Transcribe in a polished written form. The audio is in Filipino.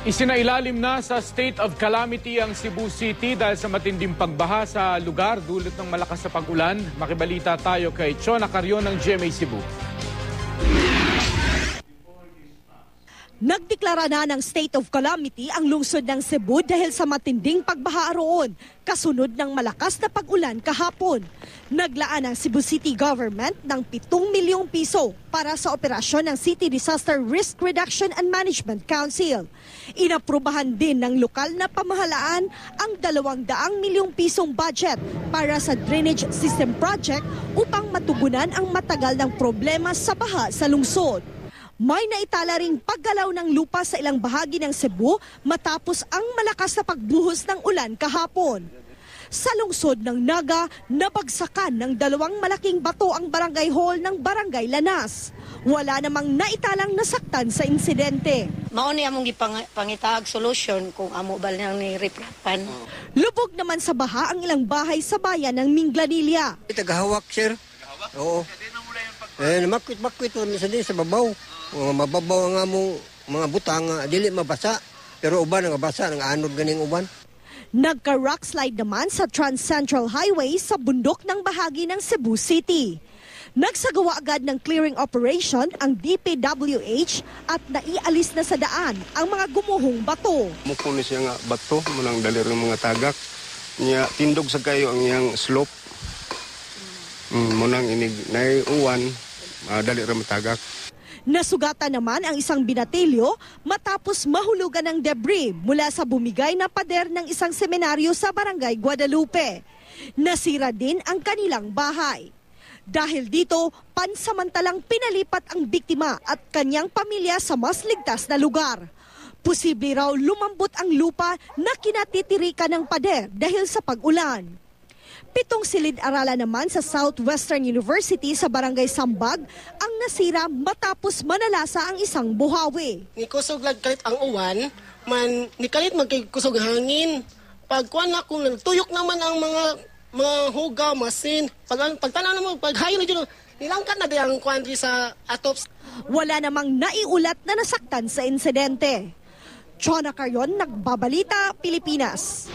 Isinailalim na sa state of calamity ang Cebu City dahil sa matinding pagbaha sa lugar dulot ng malakas na pag-ulan. Makibalita tayo kay Chona Carrion ng GMA Cebu. Nagdeklara na ng state of calamity ang lungsod ng Cebu dahil sa matinding pagbaha roon, kasunod ng malakas na pag-ulan kahapon. Naglaan ang Cebu City Government ng 7 milyong piso para sa operasyon ng City Disaster Risk Reduction and Management Council. Inaprubahan din ng lokal na pamahalaan ang 200 milyong pisong budget para sa drainage system project upang matugunan ang matagal ng problema sa baha sa lungsod. May naitala ring paggalaw ng lupa sa ilang bahagi ng Cebu matapos ang malakas na pagbuhos ng ulan kahapon. Sa lungsod ng Naga, nabagsakan ng 2 malaking bato ang barangay hall ng Barangay Lanas. Wala namang naitalang nasaktan sa insidente. Mao ni among gipangitaag solution kung amo bal nang ni riprapan. Lubog naman sa baha ang ilang bahay sa bayan ng Minglanilla. Tagahawak, sir. Oo. Makwit sa babaw. Mababaw nga mong mga butang, dili mabasa. Pero uban nga basa, nga anod ganing uban. Nagka-rock slide naman sa Trans Central Highway sa bundok ng bahagi ng Cebu City. Nagsagawa agad ng clearing operation ang DPWH at naialis na sa daan ang mga gumuhong bato. Mukon siya nga bato, munang dali rin mga tagak. Niya, tindog sa kayo ang iyang slope. Munang inig na uwan, dali rin matagak. Nasugatan naman ang isang binatilyo matapos mahulugan ng debris mula sa bumigay na pader ng isang semenaryo sa Barangay Guadalupe. Nasira din ang kanilang bahay. Dahil dito, pansamantalang pinalipat ang biktima at kanyang pamilya sa mas ligtas na lugar. Posible raw lumambot ang lupa na kinatitirikan ng pader dahil sa pag-ulan. 7 silid-aralan naman sa Southwestern University sa Barangay Sambag ang nasira matapos manalasa ang isang buhawi. Nikusog kalit ang uwan, nikalit magkikusog hangin. Pagkuan na kung tuyok naman ang mga huga, masin. Pagtanaw naman, paghayo na dyan, nilangkat na diyang kuandri sa atops. Wala namang naiulat na nasaktan sa insidente. Chona Carrion, Nagbabalita, Pilipinas.